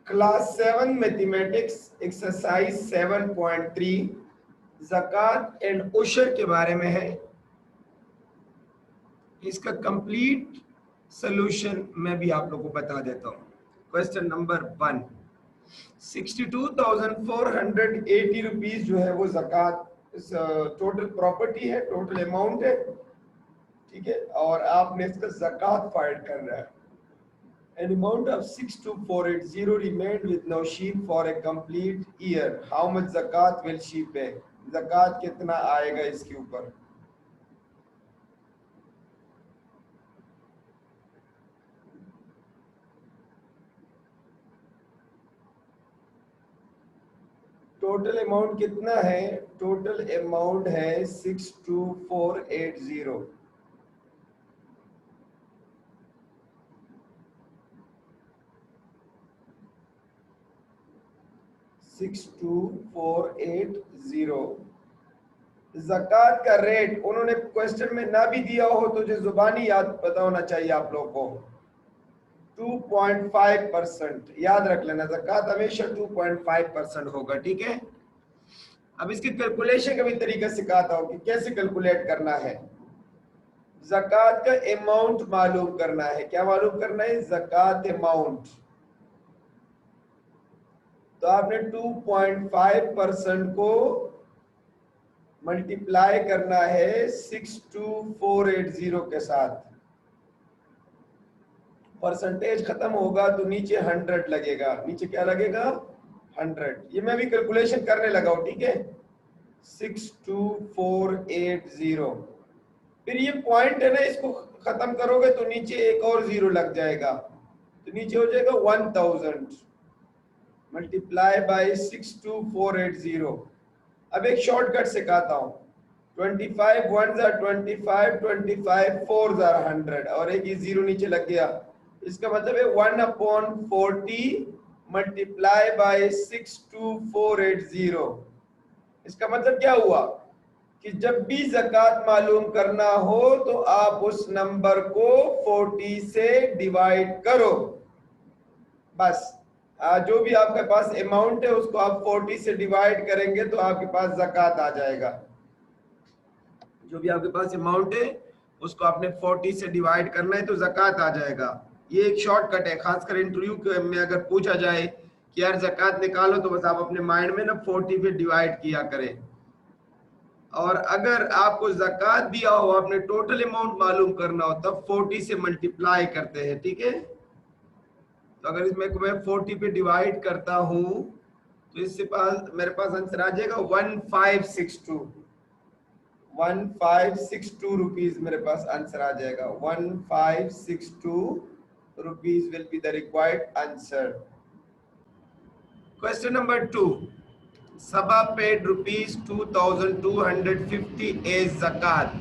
Class 7 mathematics exercise 7.3 ज़कात and उशर के बारे में है। इसका कंप्लीट सॉल्यूशन मैं भी आप लोगों को बता देता हूँ। क्वेश्चन नंबर 1, 62,480 रुपीज जो है वो ज़कात टोटल प्रॉपर्टी है, टोटल अमाउंट है, ठीक है। और आपने इसका ज़कात फाइंड करना है। An amount of 62,480 remained with Nausheen for a complete year. How much zakat will she pay? zakat कितना आएगा इसके ऊपर? टोटल अमाउंट कितना है? टोटल अमाउंट है 62,480। 62,480। ज़कात का रेट उन्होंने क्वेश्चन में ना भी दिया हो तो जो जुबानी याद पता होना चाहिए आप लोगों को, 2.5% याद रख लेना। ज़कात हमेशा 2.5% होगा, ठीक है। अब इसकी कैलकुलेशन का भी तरीका सिखाता हूं कि कैसे कैलकुलेट करना है। ज़कात का अमाउंट मालूम करना है। क्या मालूम करना है? ज़कात अमाउंट। तो आपने 2.5% को मल्टीप्लाई करना है 62,480 के साथ। परसेंटेज खत्म होगा तो नीचे 100 लगेगा। नीचे क्या लगेगा? 100। ये मैं भी कैलकुलेशन करने लगा हूं, ठीक है। 62,480। फिर ये पॉइंट है ना, इसको खत्म करोगे तो नीचे एक और जीरो लग जाएगा, तो नीचे हो जाएगा 1000 मल्टीप्लाई बाय 62,480। अब एक शॉर्टकट सिखाता हूँ। 25 1 are 25, 25 4 are 100 और एक ये जीरो नीचे लग गया। इसका मतलब है 1/40 मल्टीप्लाई बाय 62,480। इसका मतलब क्या हुआ कि जब भी ज़कात मालूम करना हो तो आप उस नंबर को 40 से डिवाइड करो। बस जो भी आपके पास अमाउंट है उसको आप 40 से डिवाइड करेंगे तो आपके पास ज़कात आ जाएगा। जो भी आपके पास अमाउंट है उसको आपने 40 से डिवाइड करना है तो ज़कात आ जाएगा। ये एक शॉर्टकट है, खासकर इंटरव्यू में अगर पूछा जाए कि यार ज़कात निकालो तो बस आप अपने माइंड में ना 40 पे डिवाइड किया करें। और अगर आपको ज़कात दिया हो, आपने टोटल अमाउंट मालूम करना हो, तब 40 से मल्टीप्लाई करते हैं, ठीक है। तो अगर इसमें मैं 40 पे डिवाइड करता हूं तो इससे पास मेरे पास आंसर आ जाएगा 1562। 1562 रुपीज मेरे पास आंसर आ जाएगा। 1562 rupees will be the required answer. Question number 2, Sabah paid rupees 2,250 as zakat.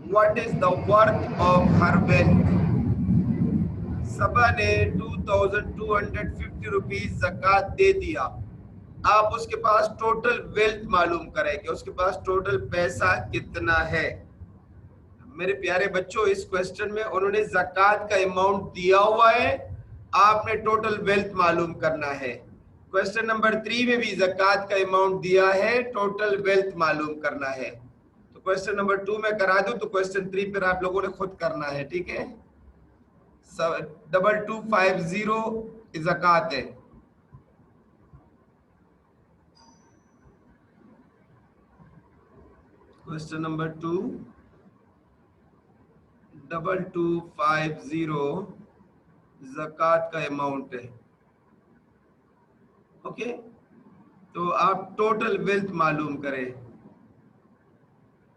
What is the worth of her wealth? सबा ने 2,250 रुपीज ज़कात दे दिया। आप उसके पास टोटल वेल्थ मालूम करें कि उसके पास टोटल पैसा कितना है। मेरे प्यारे बच्चों, इस क्वेश्चन में उन्होंने ज़कात का अमाउंट दिया हुआ है, आपने टोटल वेल्थ मालूम करना है। क्वेश्चन नंबर 3 में भी ज़कात का अमाउंट दिया है, टोटल वेल्थ मालूम करना है। तो क्वेश्चन नंबर 2 में करा दूं तो क्वेश्चन 3 पर आप लोगों ने खुद करना है, ठीक है। 2250 ज़कात है। क्वेश्चन नंबर 2, 2250 ज़कात का अमाउंट है, ओके। तो आप टोटल वेल्थ मालूम करें,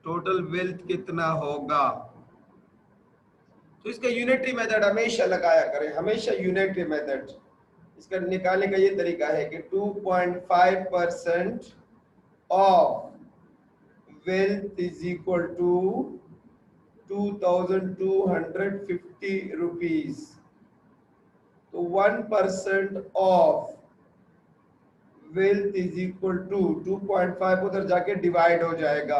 टोटल वेल्थ कितना होगा। तो इसका यूनिटरी मेथड हमेशा लगाया करें, हमेशा यूनिटरी मेथड। इसका निकालने का ये तरीका है कि 2.5% of wealth is equal to 2,250 rupees. तो 1% of wealth is equal to 2.5 उधर जाके डिवाइड हो जाएगा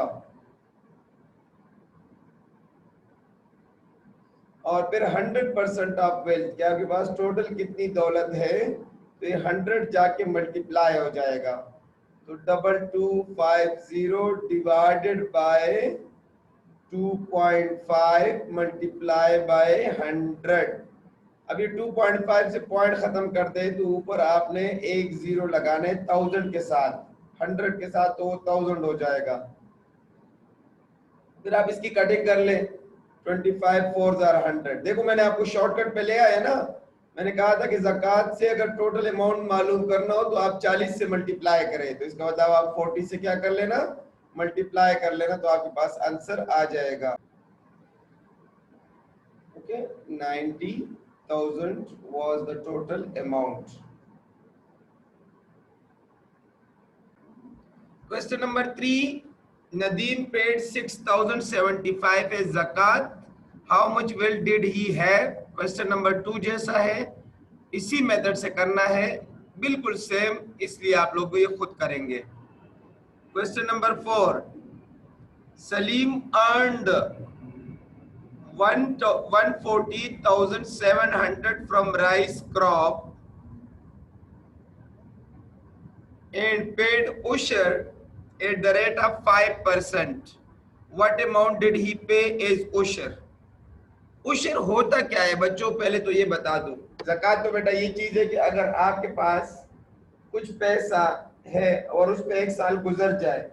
और फिर 100% ऑफ वेल्थ। क्या आपके पास टोटल कितनी दौलत है? तो ये 100 जाके मल्टीप्लाई हो जाएगा, तो 2250 डिवाइडेड बाय 2.5 मल्टीप्लाई बाय 100। अब ये 2.5 से पॉइंट खत्म कर दे तो ऊपर आपने एक जीरो लगाने 1000 के साथ, 100 के साथ, तो 1000 हो जाएगा। फिर आप इसकी कटिंग कर ले, 25 4 आर 100। देखो मैंने आपको शॉर्टकट पे ले आया ना, मैंने कहा था कि ज़कात से अगर टोटल अमाउंट मालूम करना हो तो आप 40 से मल्टीप्लाई करें, तो इसका मतलब आप 40 से क्या कर लेना, मल्टीप्लाई कर लेना, तो आपके पास आंसर आ जाएगा। Okay, 90,000 was the total amount. Question number 3. Nadeem paid 6,075 as zakat. How much wealth did he have? Question number 2 जैसा है, इसी मेथड से करना है, बिल्कुल सेम, इसलिए आप लोग ये खुद करेंगे। Question number 4. Salim earned 140,700 from rice crop and paid usher at the rate of 5%. What amount did he pay as usher? उशर होता क्या है बच्चों, पहले तो ये बता दूं। ज़कात तो बेटा ये चीज है कि अगर आपके पास कुछ पैसा है और उस पे एक साल गुजर जाए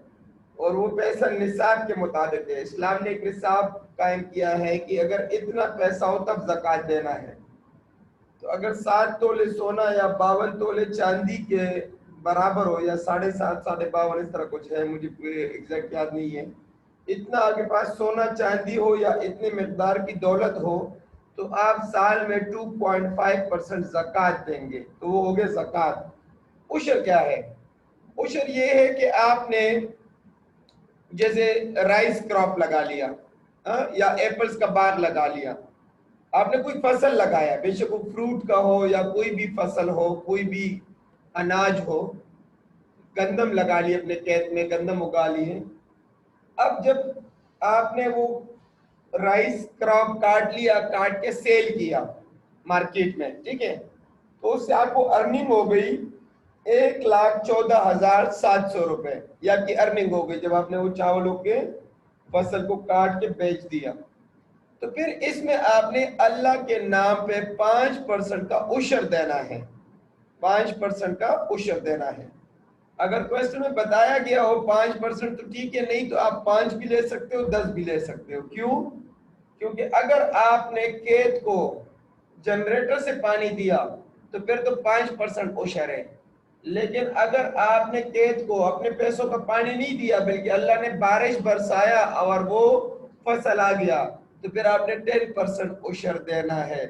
और वो पैसा निसाब के मुताबिक है, इस्लाम ने एक निसाब कायम किया है कि अगर इतना पैसा हो तब ज़कात देना है। तो अगर 7 तोले सोना या 52 तोले चांदी के बराबर हो या 7.5 52 इस तरह कुछ है, मुझे एग्जैक्ट याद नहीं है, इतना आपके पास सोना चांदी हो या इतने मिकदार की दौलत हो तो आप साल में 2.5% ज़कात देंगे, तो वो हो गया ज़कात। उशर क्या है? उशर ये है कि आपने जैसे राइस क्रॉप लगा लिया, या एप्पल्स का बाग लगा लिया, आपने कोई फसल लगाया, बेशक वो फ्रूट का हो या कोई भी फसल हो, कोई भी अनाज हो, गंदम लगा ली अपने खेत में, गंदम उगा ली है। अब जब आपने वो राइस क्रॉप काट लिया, काट के सेल किया मार्केट में, ठीक है, तो उससे आपको अर्निंग हो गई 1,14,700 रुपए, या की अर्निंग हो गई जब आपने वो चावलों के फसल को काट के बेच दिया। तो फिर इसमें आपने अल्लाह के नाम पे 5% का उशर देना है, 5% का उशर देना है। अगर क्वेश्चन में बताया गया हो 5% तो ठीक है, नहीं तो आप 5 भी ले सकते हो, 10 भी ले सकते हो। क्यों? क्योंकि अगर आपने खेत को जनरेटर से पानी दिया तो फिर तो 5% उशर है, लेकिन अगर आपने खेत को अपने पैसों का पानी नहीं दिया बल्कि अल्लाह ने बारिश बरसाया और वो फसल आ गया, तो फिर आपने 10% उशर देना है।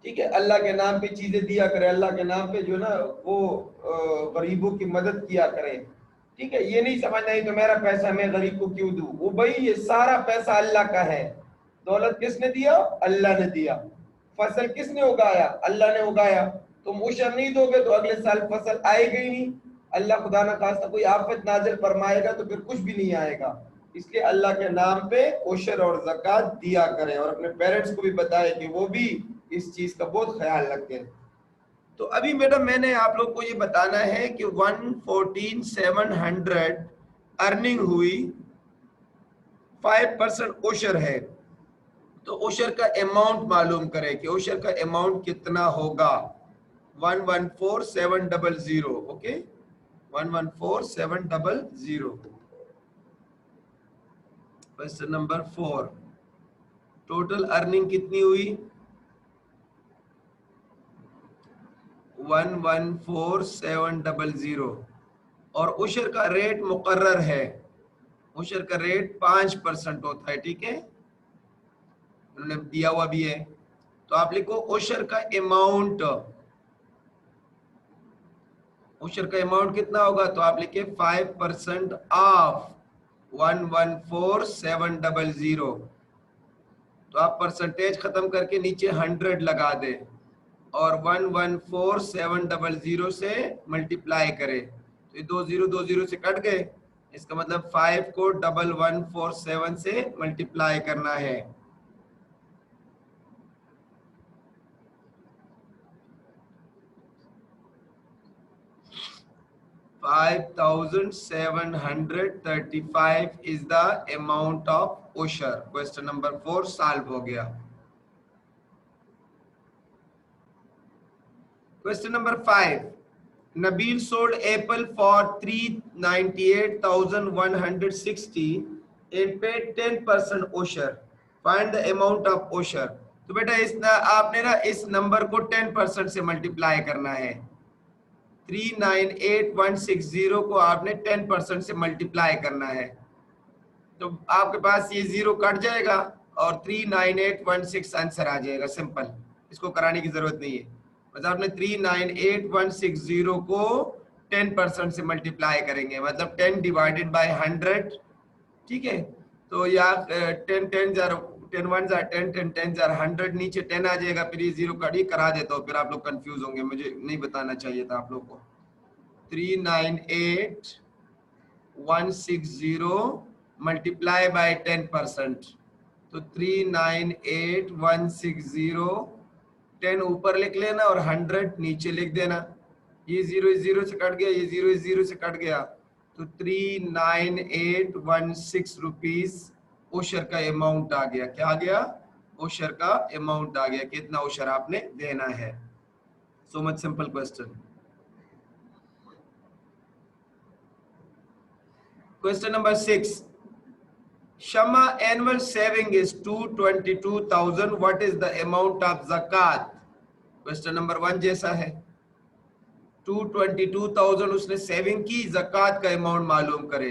ठीक है, अल्लाह के नाम पे चीजें दिया करें, अल्लाह के नाम पे जो ना वो गरीबों की मदद किया करें। ठीक है, ये नहीं समझना है तो मेरा पैसा मैं गरीब को क्यों दूं, वो भाई ये सारा पैसा अल्लाह का है। दौलत किसने दिया? अल्लाह ने दिया। फसल किसने उगाया? अल्लाह ने उगाया। तुम उशर नहीं दोगे तो अगले साल फसल आएगी ही नहीं, अल्लाह खुदा ना खास्ता कोई आफत नाजिल फरमाएगा तो फिर कुछ भी नहीं आएगा। इसलिए अल्लाह के नाम पे उशर और ज़कात दिया करें और अपने पेरेंट्स को भी बताएं कि वो भी इस चीज का बहुत ख्याल रखें। तो अभी मैडम मैंने आप लोग को ये बताना है कि 114,700 अर्निंग हुई, 5% उशर है, तो उशर का अमाउंट मालूम करें कि उशर का अमाउंट कितना होगा। 114,700, okay, 114,700। Question number 4, total earning कितनी हुई? 114,700 और उशर का रेट मुकर्रर है, उशर का रेट 5% होता है। ठीक है, उन्होंने दिया हुआ भी है, तो आप लिखो उशर का अमाउंट, उशर का अमाउंट कितना होगा, तो आप लिखे 5% ऑफ 114,700, तो आप परसेंटेज खत्म करके नीचे 100 लगा दे और 114,700 से मल्टीप्लाई करें, तो ये 2 से कट गए, इसका मतलब 5 को 1147 से मल्टीप्लाई करना है। 5735 is the amount of Usher. Question number 4 solve हो गया। Question number 5, Nabil sold apple for 398,160 and paid 10% Usher. Find the amount of Usher. तो बेटा इस ना आपने ना इस नंबर को 10% से मल्टीप्लाई करना है। 398,160 को आपने 10% से मल्टीप्लाई करना है, तो आपके पास ये जीरो कट जाएगा और 39816 आंसर आ जाएगा। सिंपल, इसको कराने की जरूरत नहीं है। मतलब आपने 398,160 को 10% से मल्टीप्लाई करेंगे, मतलब 10 डिवाइडेड बाय 100, ठीक है। तो यहाँ 10 10 जार 10 1 जार 10 10 10 जार 100, नीचे 10 आ जाएगा, फिर ये जीरो कट ही करा देता हूँ, फिर आप लोग कंफ्यूज होंगे, मुझे नहीं बताना चाहिए था आप लोग को। 398,160 मल्टीप्लाई बाय 10%, तो 398,160, 10 ऊपर लिख लेना और 100 नीचे लिख देना। ये जीरो जीरो से कट गया, ये जीरो जीरो से कट गया, तो 39816 रुपीज ओशर का अमाउंट आ गया। क्या आ गया? ओशर का अमाउंट आ गया। कितना ओशर आपने देना है। So much simple question. Question number 6. Shama annual saving is 222,000. What is the amount of zakat? Question number 1 जैसा है। 222,000 उसने सेविंग की, zakat का अमाउंट मालूम करे।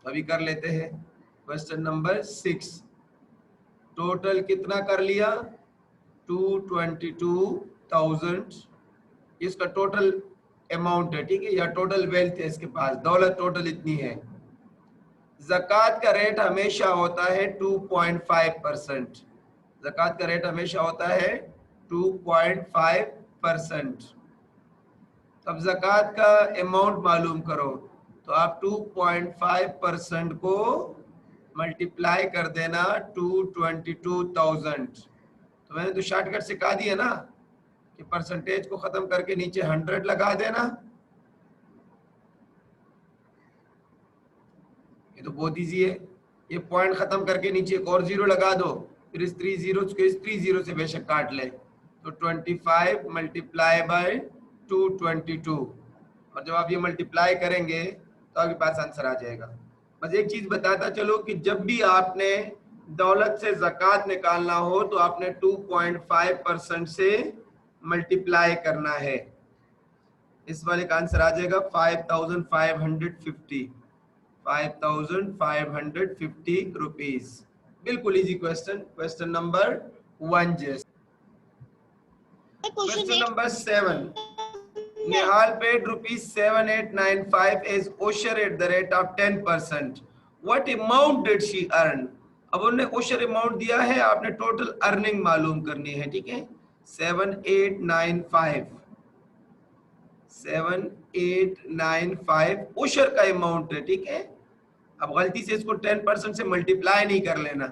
अभी कर लेते हैं। Question number 6. टोटल कितना कर लिया? 222,000 इसका टोटल अमाउंट है, ठीक है, या टोटल वेल्थ है इसके पास, दौलत टोटल इतनी है। ज़कात का रेट हमेशा होता है 2.5%। ज़कात का रेट हमेशा होता है 2.5%। अब ज़कात का अमाउंट मालूम करो, तो आप 2.5% को मल्टीप्लाई कर देना 222,000। तो मैंने तो शॉर्टकट सिखा दिया ना कि परसेंटेज को खत्म करके नीचे 100 लगा देना। ये तो बहुत इजी है। ये पॉइंट खत्म करके नीचे एक और जीरो लगा दो, फिर इस 3 जीरो को इस 3 जीरो से बेशक काट ले, तो 25 मल्टीप्लाई बाय 222, और जब आप ये मल्टीप्लाई करेंगे तो आपके पास आंसर आ जाएगा। बस एक चीज बताता चलो कि जब भी आपने दौलत से ज़कात निकालना हो तो आपने 2.5% से मल्टीप्लाई करना है। इस वाले का आंसर आ जाएगा 5,550 रुपीज। बिल्कुल इजी क्वेश्चन। क्वेश्चन नंबर 1 जैसे। Question number 7, Nihal paid rupees 7895 as Usher at the rate of 10%. What amount did she earn? अब उन्होंने Usher अमाउंट दिया है, आपने टोटल अर्निंग मालूम करनी है, ठीक है। 7895 Usher का अमाउंट है, ठीक है। अब गलती से इसको 10% से मल्टीप्लाई नहीं कर लेना।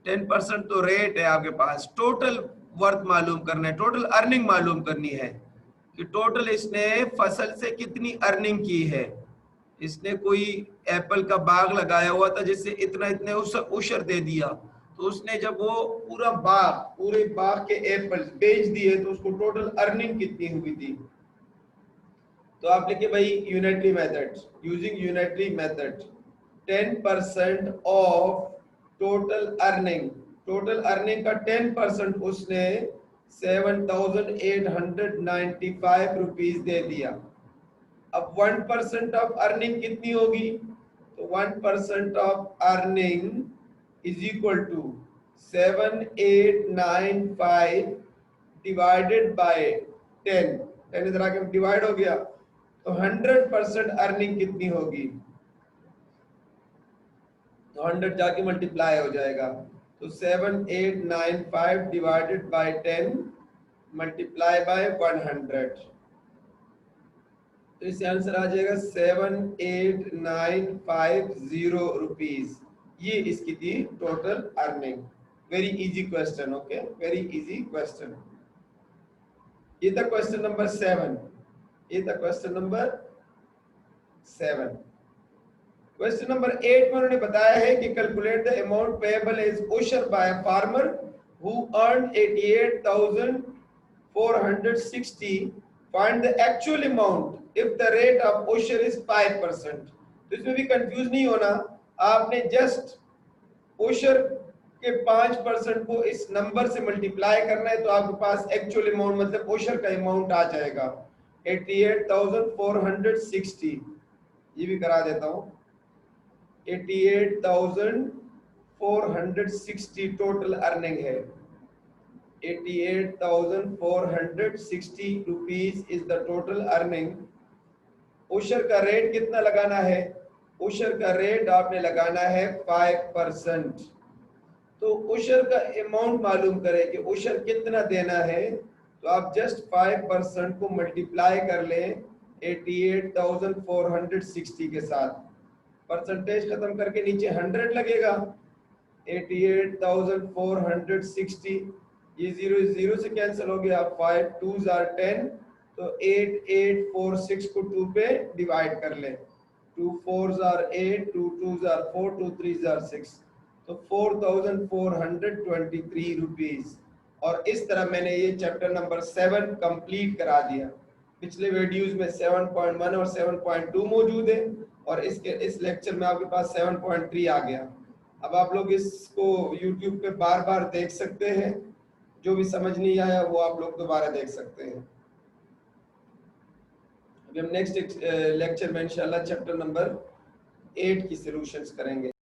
10% तो रेट है आपके पास, टोटल वर्थ मालूम करना है, टोटल अर्निंग मालूम करनी है कि टोटल इसने फसल से कितनी अर्निंग की है। इसने कोई एप्पल का बाग लगाया हुआ था जिससे इतना इतने उशर दे दिया, तो उसने जब वो पूरा बाग, पूरे बाग के एप्पल बेच दिए तो उसको टोटल अर्निंग कितनी हुई थी। तो आप लिखिए भाई unitary method, using unitary method 10% of total earning, total earning का 10% उसने 7,895 रुपीज दे दिया। अब 1% ऑफ अर्निंग कितनी होगी, तो 1% of earning is equal to 7895 divided by 10, 10 इधर आके डिवाइड हो गया, तो 100% अर्निंग कितनी होगी, तो 100 जाके मल्टीप्लाई हो जाएगा, तो 7895 डिवाइडेड बाय 10 मल्टीप्लाई बाय 100, तो इससे आंसर आ जाएगा 78,950 रुपीज। ये इसकी थी total earning. Very easy question, okay, very easy question. ये था क्वेश्चन नंबर 7, ये था क्वेश्चन नंबर 7। क्वेश्चन नंबर 8 में उन्होंने बताया है कि calculate the amount payable as usury by a farmer who earn 88,460, find the actual amount if the rate of usury is 5%। तो इसमें भी कंफ्यूज नहीं होना, आपने जस्ट ओशर के 5% को इस नंबर से मल्टीप्लाई करना है तो आपके पास एक्चुअल अमाउंट मतलब ओशर का अमाउंट आ जाएगा 88,460। ये भी करा देता हूं, 88,460 टोटल अर्निंग है। 88,460 rupees is the total earning. Usury का रेट कितना लगाना है? ओशर का रेट आपने लगाना है 5%। तो ओशर का अमाउंट मालूम करें कि ओशर कितना देना है, तो आप जस्ट 5% को मल्टीप्लाई कर लें 88,460 के साथ, परसेंटेज खत्म करके नीचे 100 लगेगा। 88,460, ये 0 से कैंसिल हो गया, 5 2s are 10, तो 8846 को 2 पे डिवाइड कर लें, 2 4s are 8, 2 2s are 4, 2 3s are 6, तो 4,423 रुपीज। और इस तरह मैंने ये चैप्टर नंबर 7 कंप्लीट करा दिया। पिछले वीडियोस में 7.1 और 7.2 मौजूद है और इस लेक्चर में आपके पास 7.3 आ गया। अब आप लोग इसको YouTube पे बार बार देख सकते हैं, जो भी समझ नहीं आया वो आप लोग दोबारा देख सकते हैं। अभी हम नेक्स्ट लेक्चर में इंशाल्लाह चैप्टर नंबर 8 की सॉल्यूशंस करेंगे।